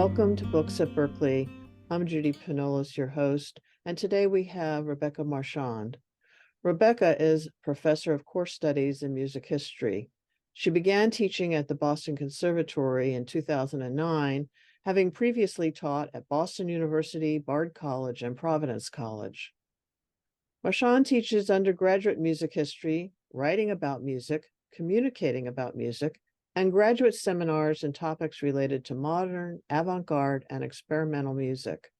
Welcome to Books at Berklee. I'm Judy Pinnolis, your host, and today we have Rebecca Marchand. Rebecca is professor of course studies in music history. She began teaching at the Boston Conservatory in 2009, having previously taught at Boston University, Bard College, and Providence College. Marchand teaches undergraduate music history, writing about music, communicating about music, and graduate seminars and topics related to modern, avant-garde, and experimental music.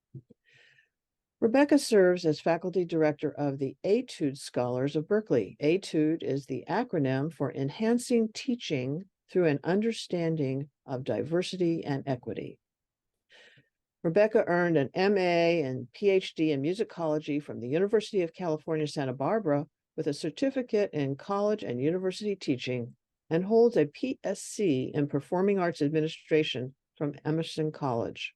Rebecca serves as faculty director of the Etude Scholars of Berklee. Etude is the acronym for Enhancing Teaching Through an Understanding of Diversity and Equity. Rebecca earned an MA and PhD in musicology from the University of California, Santa Barbara, with a certificate in college and university teaching, and holds a PSc in Performing Arts Administration from Emerson College.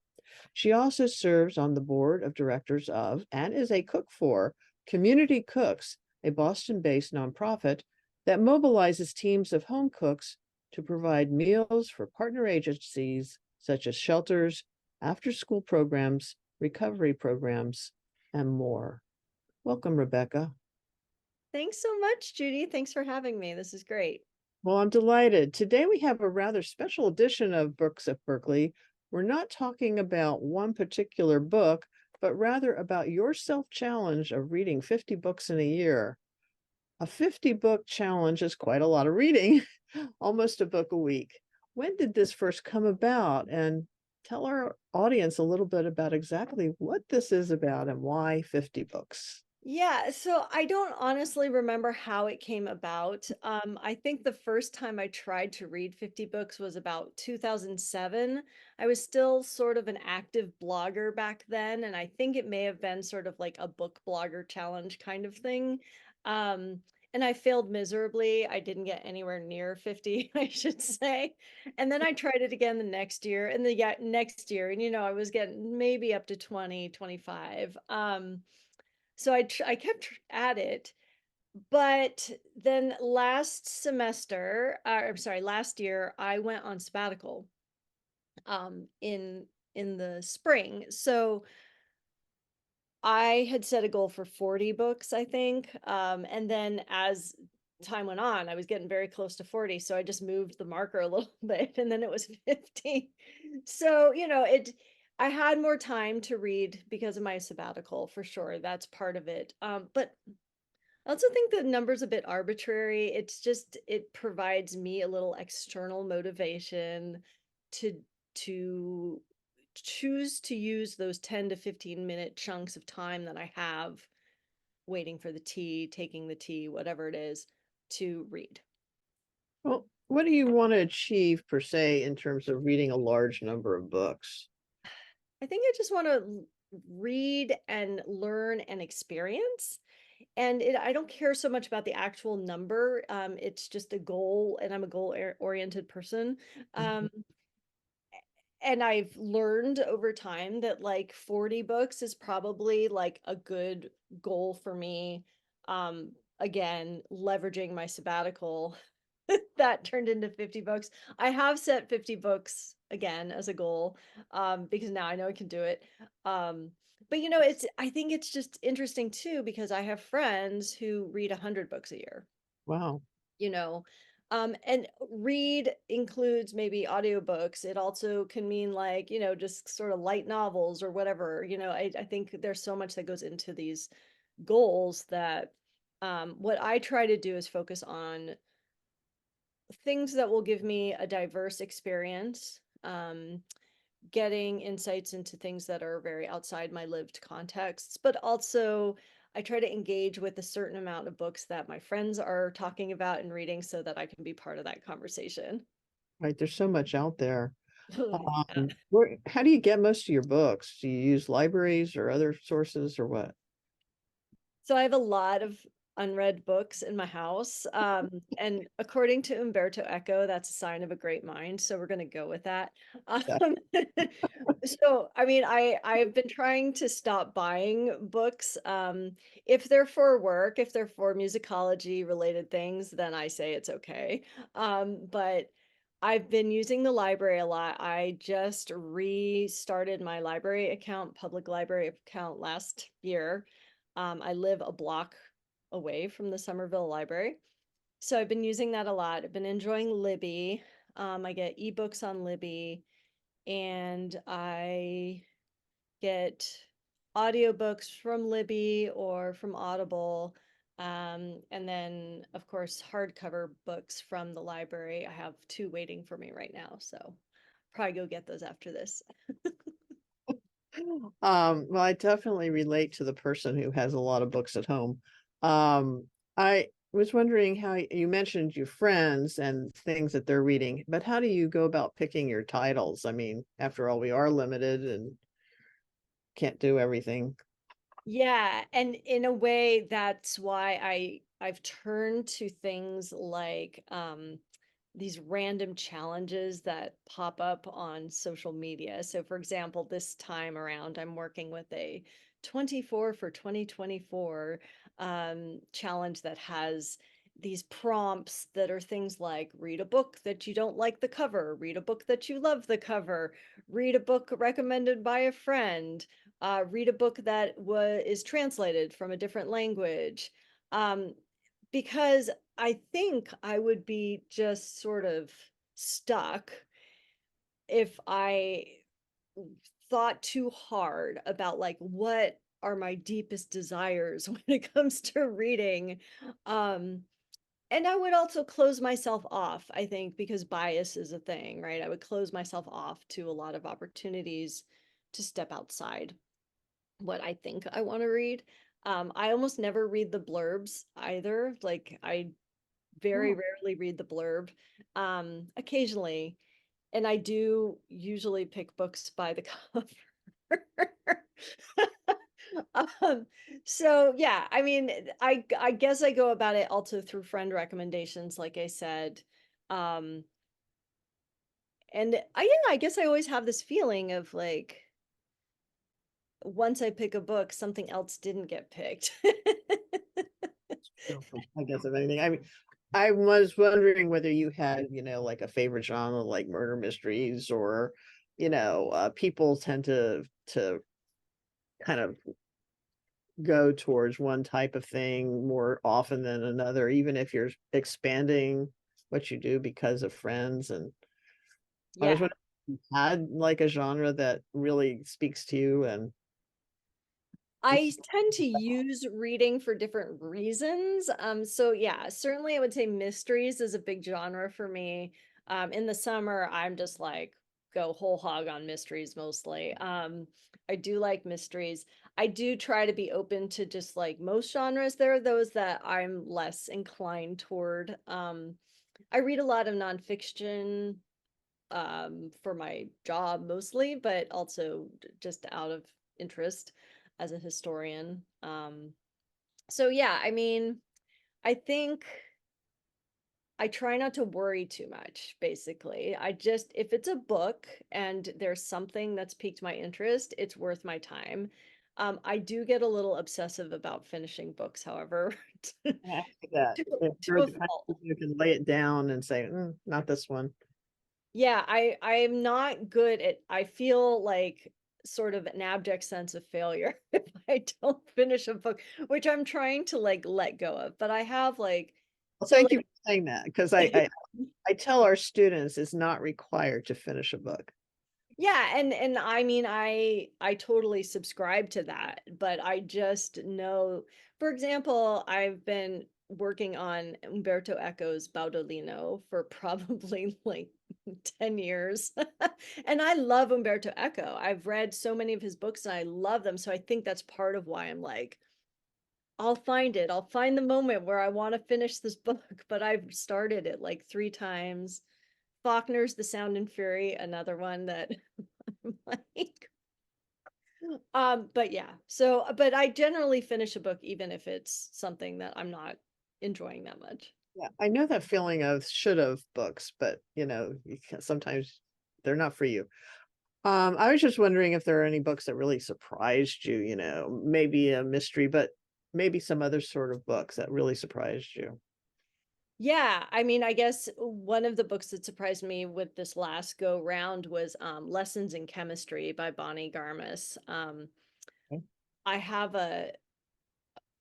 She also serves on the board of directors of and is a cook for Community Cooks, a Boston-based nonprofit that mobilizes teams of home cooks to provide meals for partner agencies such as shelters, after-school programs, recovery programs, and more. Welcome, Rebecca. Thanks so much, Judy. Thanks for having me. This is great. Well, I'm delighted. Today we have a rather special edition of Books at Berklee. We're not talking about one particular book, but rather about your self-challenge of reading 50 books in a year. A 50-book challenge is quite a lot of reading, almost a book a week. When did this first come about? And tell our audience a little bit about exactly what this is about and why 50 books. Yeah, so I don't honestly remember how it came about. I think the first time I tried to read 50 books was about 2007. I was still sort of an active blogger back then, and I think it may have been sort of like a book blogger challenge kind of thing. Um, and I failed miserably. I didn't get anywhere near 50, I should say. And then I tried it again the next year and the next year, and I was getting maybe up to 20, 25. So I kept at it, but then last semester, I'm sorry, last year I went on sabbatical in the spring. So I had set a goal for 40 books, I think. And then as time went on, I was getting very close to 40. So I just moved the marker a little bit and then it was 50. So, I had more time to read because of my sabbatical for sure. That's part of it. But I also think the number's a bit arbitrary. It provides me a little external motivation to to choose to use those 10 to 15-minute chunks of time that I have waiting for the tea, taking the tea, whatever it is, to read. Well, what do you want to achieve per se in terms of reading a large number of books? I think I just want to read and learn and experience. And I don't care so much about the actual number. It's just a goal, and I'm a goal oriented person. Mhm. Um, and I've learned over time that like 40 books is probably like a good goal for me. Again, leveraging my sabbatical that turned into 50 books. I have set 50 books again as a goal because now I know I can do it. But I think it's just interesting too because I have friends who read 100 books a year, Wow. you know. And read includes maybe audiobooks. It also can mean like, just sort of light novels or whatever. I think there's so much that goes into these goals that what I try to do is focus on things that will give me a diverse experience, getting insights into things that are very outside my lived contexts, but also I try to engage with a certain amount of books that my friends are talking about and reading so that I can be part of that conversation. Right. There's so much out there. Yeah. How do you get most of your books? Do you use libraries or other sources or what? So I have a lot of unread books in my house. And according to Umberto Eco, that's a sign of a great mind. So we're going to go with that. Yeah. Um, so, I mean, I've been trying to stop buying books. If they're for work, if they're for musicology related things, then I say it's okay. But I've been using the library a lot. I just restarted my library account, public library account last year. I live a block away from the Somerville Library. So I've been using that a lot. I've been enjoying Libby. I get ebooks on Libby, and I get audiobooks from Libby or from Audible. And then, of course, hardcover books from the library. I have two waiting for me right now. So probably go get those after this. Well, I definitely relate to the person who has a lot of books at home. I was wondering how you mentioned your friends and things that they're reading, but how do you go about picking your titles? I mean, after all, we are limited and can't do everything. Yeah, and in a way, that's why I've turned to things like these random challenges that pop up on social media. So for example, this time around, I'm working with a 24 for 2024 challenge that has these prompts that are things like read a book that you don't like the cover, read a book that you love the cover, read a book recommended by a friend, read a book that is translated from a different language. Um, because I think I would be just sort of stuck if I thought too hard about like what are my deepest desires when it comes to reading. Um, and I would also close myself off, I think, because bias is a thing, right? I would close myself off to a lot of opportunities to step outside what I think I want to read. I almost never read the blurbs either. Like I very Oh, rarely read the blurb. Occasionally, and I do usually pick books by the cover. um, so yeah, I mean, I guess I go about it also through friend recommendations, like I said. Um, and I guess I always have this feeling of like once I pick a book, something else didn't get picked. true. I guess if anything, I mean, I was wondering whether you had, like a favorite genre, like murder mysteries, or, people tend to kind of go towards one type of thing more often than another, even if you're expanding what you do because of friends. And I was Yeah. wondering if you had like a genre that really speaks to you and I tend to use reading for different reasons. So yeah, certainly I would say mysteries is a big genre for me. In the summer, I'm just like go whole hog on mysteries mostly. I do like mysteries. I do try to be open to just like most genres. There are those that I'm less inclined toward. I read a lot of nonfiction for my job mostly, but also just out of interest as a historian. So yeah, I mean, I think I try not to worry too much, basically. I just, if it's a book and there's something that's piqued my interest, it's worth my time. I do get a little obsessive about finishing books, however, to, ask that. to, If to you're a the kind fault. of person who can lay it down and say, not this one. Yeah, I'm not good at I feel like sort of an abject sense of failure if I don't finish a book, which I'm trying to like let go of. But I have like Well, so thank you for saying that, because I, I tell our students it's not required to finish a book. yeah, and I mean I totally subscribe to that, but I just know, for example, I've been working on Umberto Eco's Baudolino for probably like 10 years. And I love Umberto Eco. I've read so many of his books and I love them. So I think that's part of why I'm like, I'll find it. I'll find the moment where I want to finish this book, but I've started it like 3 times. Faulkner's The Sound and Fury, another one that I'm like, but yeah. So, but I generally finish a book even if it's something that I'm not enjoying that much. Yeah, I know that feeling of should have books, but sometimes they're not for you. I was just wondering if there are any books that really surprised you, maybe a mystery, but maybe some other sort of books that really surprised you. Yeah, I mean, I guess one of the books that surprised me with this last go round was Lessons in Chemistry by Bonnie Garmus. Okay. I have a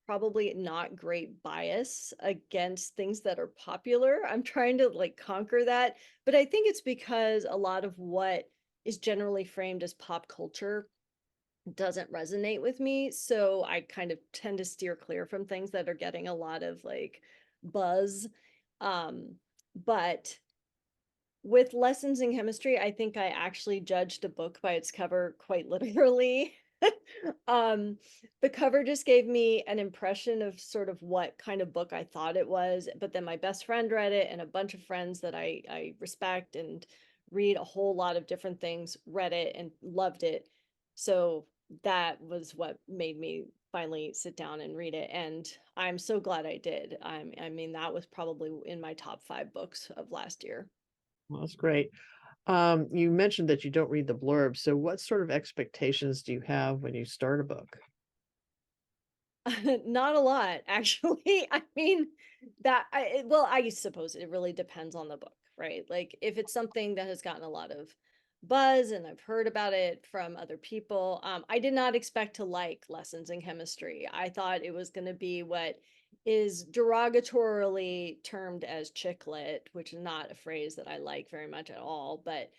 probably not great bias against things that are popular. I'm trying to like conquer that, but I think it's because a lot of what is generally framed as pop culture doesn't resonate with me. So I kind of tend to steer clear from things that are getting a lot of like buzz. Um, but with Lessons in Chemistry, I think I actually judged a book by its cover quite literally. Um, the cover just gave me an impression of sort of what kind of book I thought it was, but then my best friend read it and a bunch of friends that I respect and read a whole lot of different things read it and loved it. So that was what made me finally sit down and read it, and I'm so glad I did. I mean, that was probably in my top 5 books of last year. Well, that's great. You mentioned that you don't read the blurb. So what sort of expectations do you have when you start a book? Not a lot, actually. I mean, well, I suppose it really depends on the book, right? Like if it's something that has gotten a lot of buzz and I've heard about it from other people, I did not expect to like Lessons in Chemistry. I thought it was going to be what is derogatorily termed as chick lit, which is not a phrase that I like very much at all, but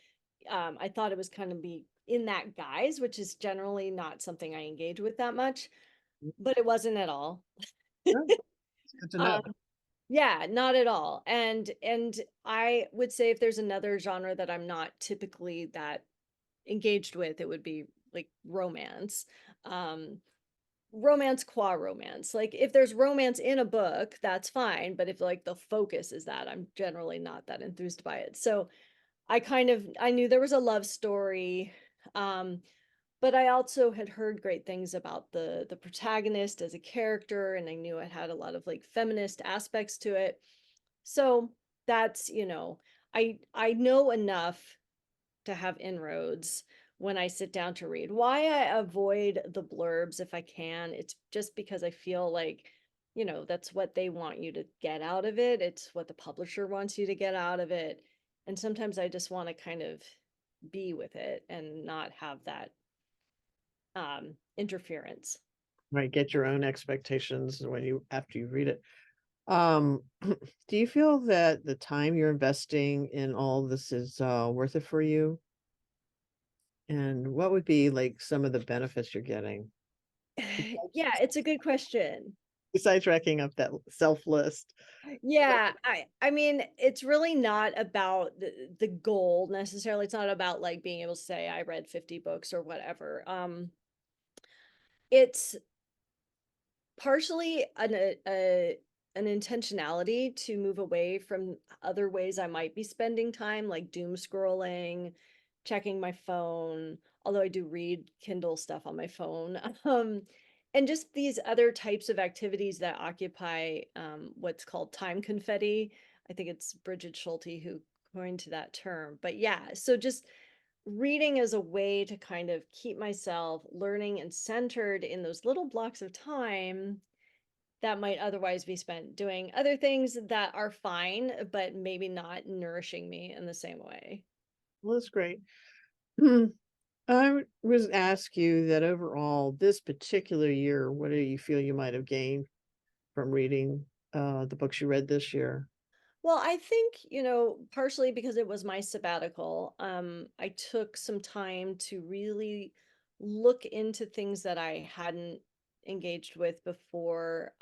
I thought it was kind of be in that guise, which is generally not something I engage with that much, but it wasn't at all. Oh, it's good to know. Um, yeah, not at all. And I would say if there's another genre that I'm not typically that engaged with, it would be like romance. Um, romance qua romance. Like if there's romance in a book, that's fine, but if like the focus is that, I'm generally not that enthused by it. So I knew there was a love story. Um, but I also had heard great things about the protagonist as a character, and I knew it had a lot of like feminist aspects to it. So that's, I know enough to have inroads when I sit down to read. Why I avoid the blurbs if I can, it's just because I feel like, that's what they want you to get out of it. It's what the publisher wants you to get out of it. And sometimes I just want to kind of be with it and not have that interference. Right, get your own expectations when you after you read it. Um, do you feel that the time you're investing in all this is worth it for you? And what would be like some of the benefits you're getting Yeah, it's a good question. besides racking up that self list? Yeah, I mean, it's really not about the goal necessarily. It's not about like being able to say I read 50 books or whatever. It's partially an intentionality to move away from other ways I might be spending time, like doom scrolling, checking my phone, although I do read Kindle stuff on my phone. And just these other types of activities that occupy what's called time confetti. I think it's Bridget Schulte who coined to that term. But yeah, so just reading as a way to kind of keep myself learning and centered in those little blocks of time that might otherwise be spent doing other things that are fine, but maybe not nourishing me in the same way. Well, that's great. Was ask you that overall, this particular year, what do you feel you might have gained from reading the books you read this year? Well, I think, partially because it was my sabbatical, I took some time to really look into things that I hadn't engaged with before.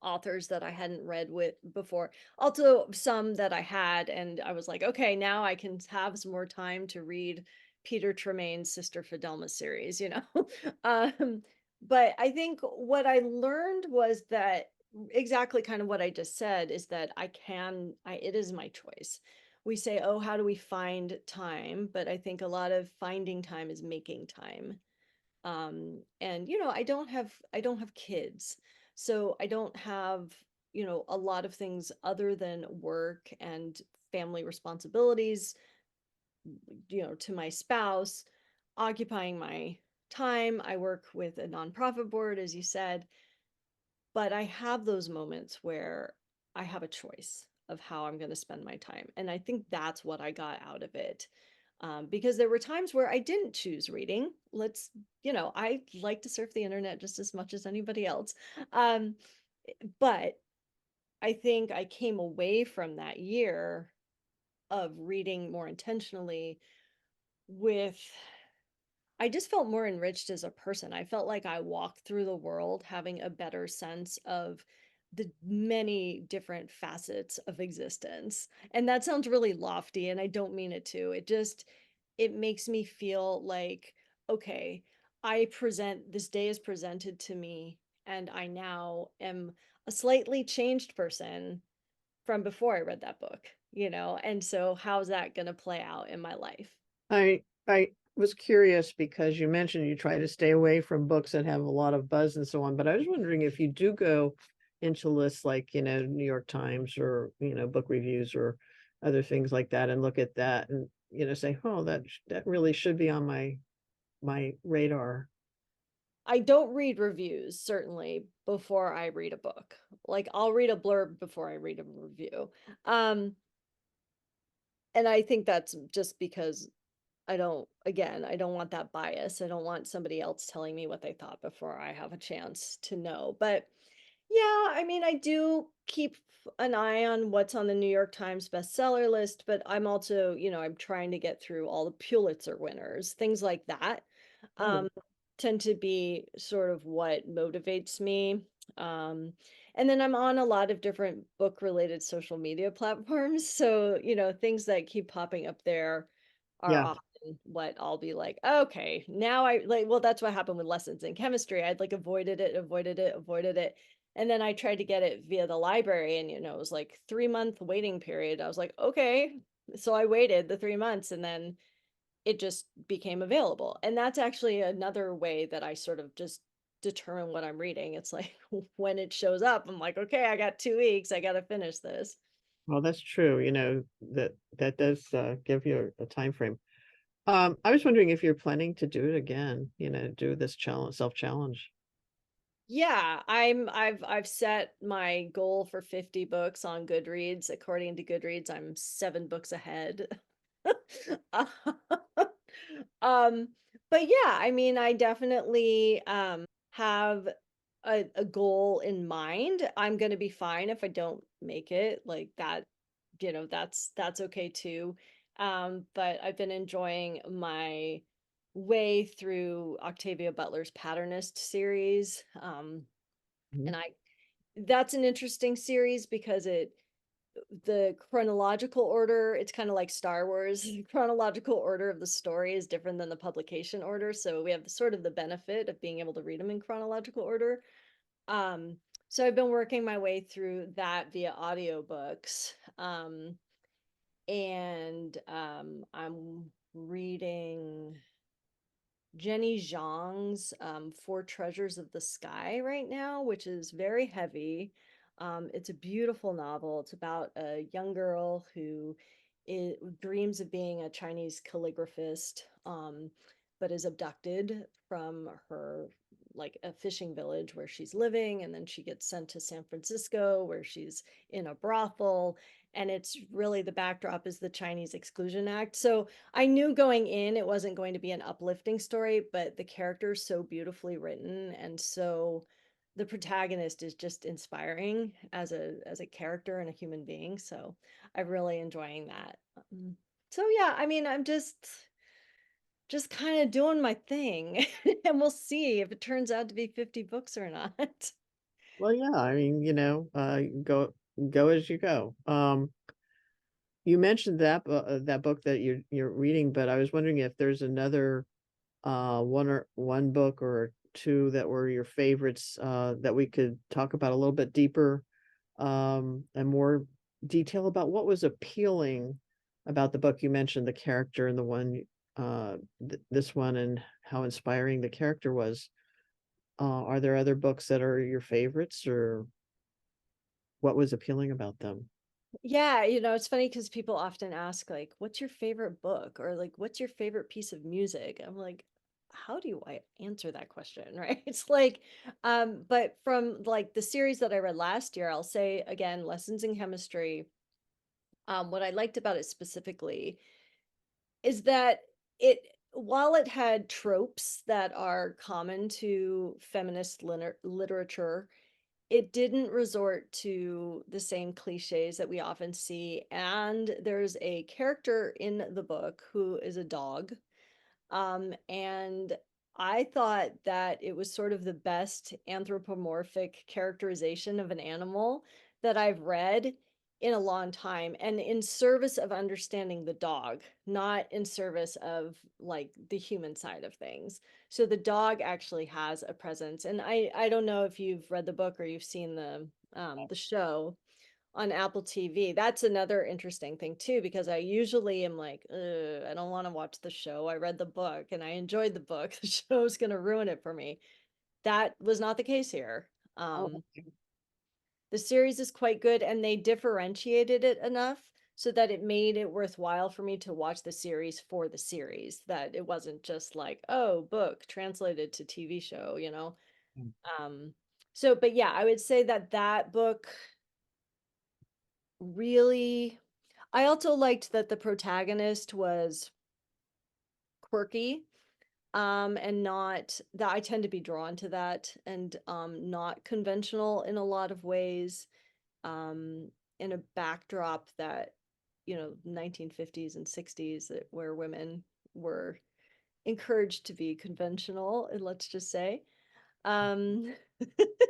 Authors that I hadn't read with before. Also some that I had, and I was like, okay, now I can have some more time to read Peter Tremaine's Sister Fidelma series. um, but I think what I learned was that exactly kind of what I just said is that it is my choice. We say, oh, how do we find time? But I think a lot of finding time is making time. And I don't have kids, so I don't have a lot of things other than work and family responsibilities, to my spouse occupying my time. I work with a nonprofit board, as you said, but I have those moments where I have a choice of how I'm going to spend my time. And I think that's what I got out of it. Because there were times where I didn't choose reading. I like to surf the internet just as much as anybody else. Um, but I think I came away from that year of reading more intentionally with I just felt more enriched as a person. I felt like I walked through the world having a better sense of the many different facets of existence. And that sounds really lofty, and I don't mean it to. It makes me feel like, okay, this day is presented to me, and I now am a slightly changed person from before I read that book, And so how's that going to play out in my life? I was curious because you mentioned you try to stay away from books that have a lot of buzz and so on, but I was wondering if you do go into lists like, New York Times or, book reviews or other things like that and look at that and, say, oh, that really should be on my radar. I don't read reviews, certainly, before I read a book. Like, I'll read a blurb before I read a review. Um, and I think that's just because I don't want that bias. I don't want somebody else telling me what they thought before I have a chance to know. But yeah, I mean, I do keep an eye on what's on the New York Times bestseller list, but I'm also, I'm trying to get through all the Pulitzer winners, things like that. Oh, Um, tend to be sort of what motivates me. Um, and then I'm on a lot of different book related social media platforms. So, things that keep popping up there are yeah. often what I'll be like, okay, now I like, well, that's what happened with lessons in chemistry. I'd like avoided it. And then I tried to get it via the library, and it was like 3 month waiting period. I was like, okay. So I waited the 3 months, and then it just became available. And that's actually another way that I sort of just determine what I'm reading. It's like when it shows up, I'm like, okay, I got 2 weeks. I got to finish this. Well, that's true, that does give you a time frame. I was wondering if you're planning to do it again, do this self-challenge. Yeah, I've set my goal for 50 books on Goodreads. According to Goodreads, I'm 7 books ahead. um, but yeah, I mean, I definitely have a goal in mind. I'm gonna be fine if I don't make it. Like that, that's okay too. But I've been enjoying my way through Octavia Butler's Patternist series. Mhm. And I That's an interesting series because the chronological order, it's kind of like Star Wars. The chronological order of the story is different than the publication order. So we have sort of the benefit of being able to read them in chronological order. Um, so I've been working my way through that via audiobooks. I'm reading Jenny Zhang's Four Treasures of the Sky right now, which is very heavy. It's a beautiful novel. It's about a young girl who dreams of being a Chinese calligraphist, but is abducted from her, like a fishing village where she's living, and then she gets sent to San Francisco where she's in a brothel. And it's really, the backdrop is the Chinese Exclusion Act. So I knew going in it wasn't going to be an uplifting story, but the character is so beautifully written, and so the protagonist is just inspiring as a character and a human being. So I'm really enjoying that. So yeah, I mean, I'm just kind of doing my thing, and we'll see if it turns out to be 50 books or not. Well, yeah, I mean, go as you go. You mentioned that book that you're reading, but I was wondering if there's another one book or two that were your favorites that we could talk about a little bit deeper and more detail about what was appealing about the book. You mentioned the character and the one this one and how inspiring the character was. Are there other books that are your favorites or what was appealing about them? Yeah, it's funny because people often ask, like, what's your favorite book? Or like, what's your favorite piece of music? I'm like, how do I answer that question, right? It's like, but from like the series that I read last year, I'll say again, Lessons in Chemistry. What I liked about it specifically is that it, while it had tropes that are common to feminist literature, it didn't resort to the same cliches that we often see. And there's a character in the book who is a dog, and I thought that it was sort of the best anthropomorphic characterization of an animal that I've read in a long time, and in service of understanding the dog, not in service of like the human side of things. So the dog actually has a presence. And I don't know if you've read the book or you've seen the show on Apple TV. That's another interesting thing too, because I usually am like, "Ugh, I don't want to watch the show. I read the book and I enjoyed the book. The show's going to ruin it for me." That was not the case here. Oh, The series is quite good, and they differentiated it enough so that it made it worthwhile for me to watch the series for the series, that it wasn't just like, oh, book translated to TV show, you know? mm. Um, so, but yeah, I would say that that book really, I also liked that the protagonist was quirky, and not that, I tend to be drawn to that, and not conventional in a lot of ways, um in a backdrop that, 1950s and 60s, where women were encouraged to be conventional, and let's just say, um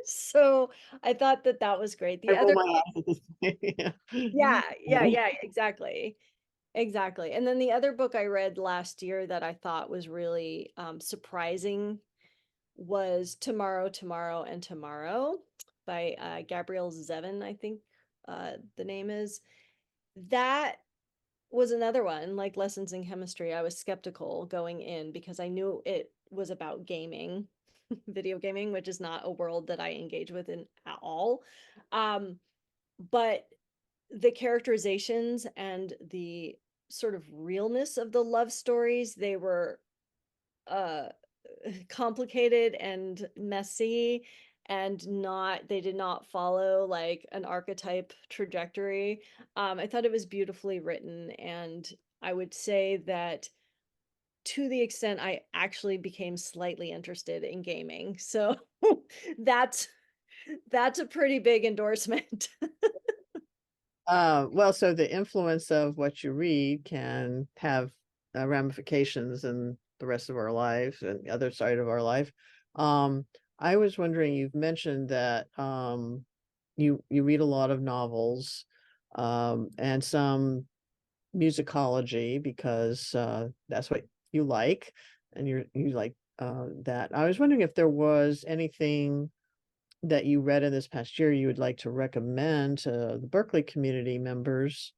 so I thought that that was great. I The roll other, my eyes at this point. yeah, yeah, Yeah. yeah, exactly. Exactly. And then the other book I read last year that I thought was really surprising was Tomorrow, Tomorrow, and Tomorrow by Gabrielle Zevin, I think the name is. That was another one, like Lessons in Chemistry. I was skeptical going in because I knew it was about gaming, video gaming, which is not a world that I engage with in at all. Um, but the characterizations and the sort of realness of the love stories, they were uh complicated and messy, and not, they did not follow like an archetype trajectory. I thought it was beautifully written, and I would say that to the extent I actually became slightly interested in gaming. So that's that's a pretty big endorsement. Well, so the influence of what you read can have ramifications in the rest of our lives and the other side of our life. Um, I was wondering, you've mentioned that you read a lot of novels and some musicology because that's what you like, and you like that. I was wondering if there was anything that you read in this past year you would like to recommend to the Berklee community members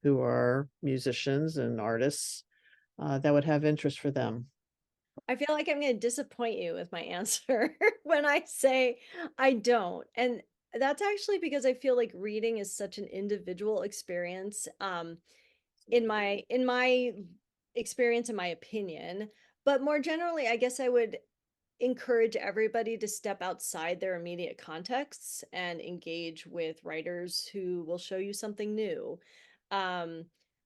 who are musicians and artists that would have interest for them. I feel like I'm going to disappoint you with my answer when I say I don't. And that's actually because I feel like reading is such an individual experience. In my experience, in my opinion, but more generally, I guess I would encourage everybody to step outside their immediate contexts and engage with writers who will show you something new. Um,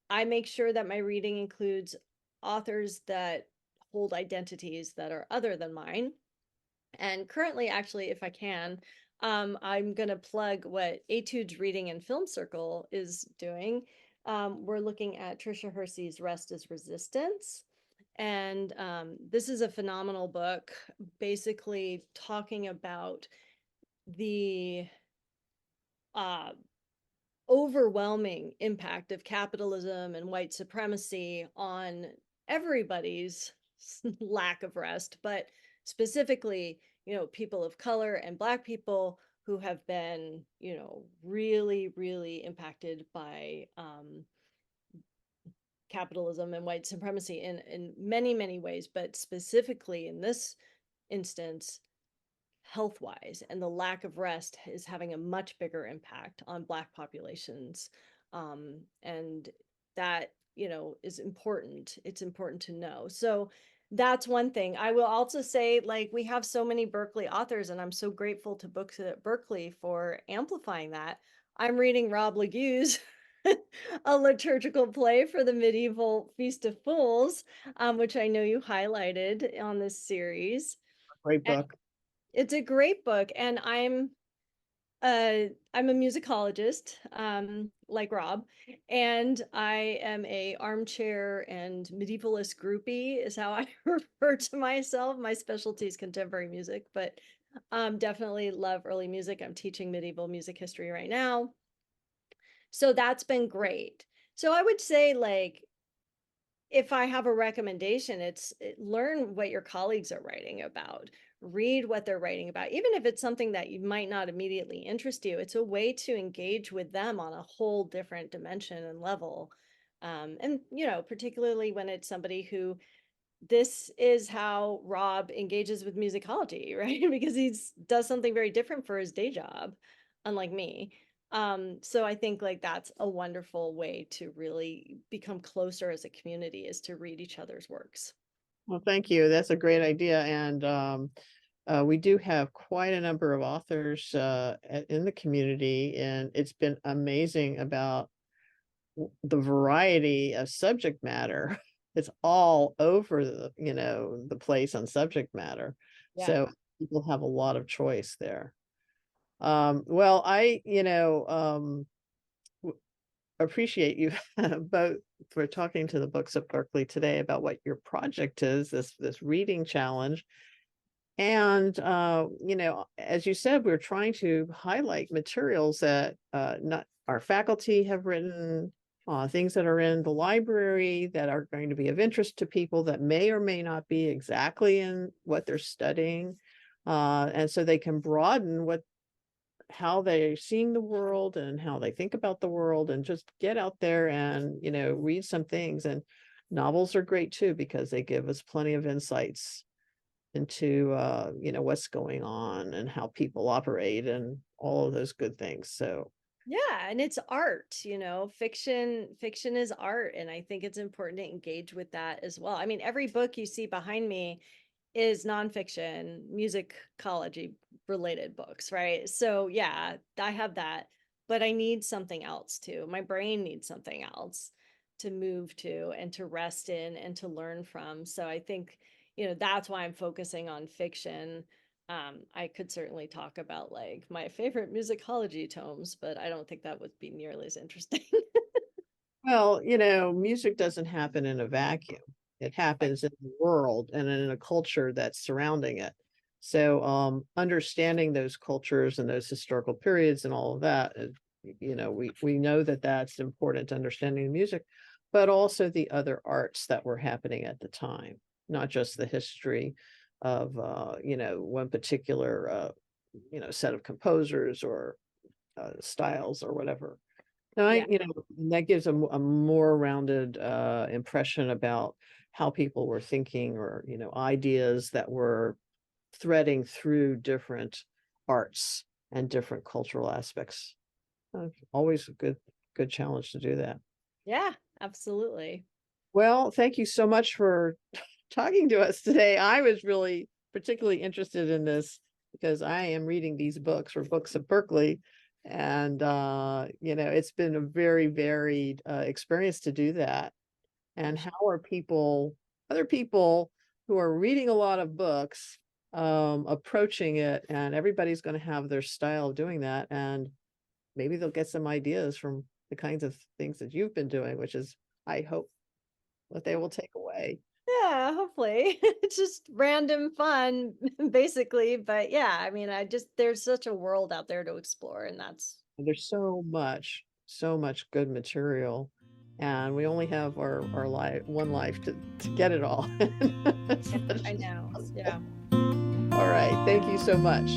I make sure that my reading includes authors that hold identities that are other than mine. And currently, actually, if I can, I'm going to plug what Etudes Reading and Film Circle is doing. We're looking at Trisha Hersey's Rest is Resistance. And this is a phenomenal book, basically talking about the uh, overwhelming impact of capitalism and white supremacy on everybody's lack of rest, but specifically, people of color and Black people who have been, really, really impacted by capitalism and white supremacy in many, many ways, but specifically in this instance, health wise, and the lack of rest is having a much bigger impact on Black populations. And that, is important. It's important to know. So That's one thing. I will also say, like, we have so many Berklee authors, and I'm so grateful to books at Berklee for amplifying that. I'm reading Rob Legue's A Liturgical Play for the Medieval Feast of Fools, which I know you highlighted on this series. Great And book. it's a great book, and I'm a musicologist, like Rob, and I am a armchair and medievalist groupie is how I refer to myself. My specialty is contemporary music, but definitely love early music. I'm teaching medieval music history right now. So that's been great. So I would say, like, if I have a recommendation, learn what your colleagues are writing about, read what they're writing about. Even if it's something that you might not immediately interest you, it's a way to engage with them on a whole different dimension and level. And, particularly when it's somebody who, this is how Rob engages with musicology, right? Because he does something very different for his day job, unlike me. So I think, like, that's a wonderful way to really become closer as a community, is to read each other's works. Well, thank you. That's a great idea. And we do have quite a number of authors in the community, and it's been amazing about the variety of subject matter. It's all over the place on subject matter. Yeah. So people have a lot of choice there. Well, I, appreciate you both for talking to the Books at Berklee today about what your project is, this reading challenge. And as you said, we're trying to highlight materials that not our faculty have written, things that are in the library that are going to be of interest to people that may or may not be exactly in what they're studying. And so they can broaden how they're seeing the world and how they think about the world, and just get out there and, read some things. And novels are great too, because they give us plenty of insights into what's going on and how people operate and all of those good things. So Yeah, and it's art, fiction is art, and I think it's important to engage with that as well. I mean, every book you see behind me is nonfiction, musicology related books, right? So yeah, I have that, but I need something else too. My brain needs something else to move to and to rest in and to learn from. So I think, that's why I'm focusing on fiction. I could certainly talk about, like, my favorite musicology tomes, but I don't think that would be nearly as interesting. well, music doesn't happen in a vacuum. It happens in the world and in a culture that's surrounding it. So understanding those cultures and those historical periods and all of that, we know that that's important to understanding the music, but also the other arts that were happening at the time, not just the history of one particular set of composers or styles or whatever. No, Yeah. that gives a more rounded impression about how people were thinking, or, ideas that were threading through different arts and different cultural aspects. Always a good challenge to do that. Yeah, absolutely. Well, thank you so much for talking to us today. I was really particularly interested in this because I am reading these books for Books at Berklee. And, it's been a very varied experience to do that. And how are other people who are reading a lot of books, approaching it? And everybody's going to have their style of doing that. And maybe they'll get some ideas from the kinds of things that you've been doing, which is, I hope, what they will take away. Yeah, hopefully. It's just random fun, basically. But yeah, I mean, there's such a world out there to explore, and that's. And there's so much good material, and we only have our life, one life to get it all. As Yeah, much I as know. possible. Yeah. All right. Thank you so much.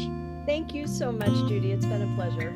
Thank you so much, Judy. It's been a pleasure.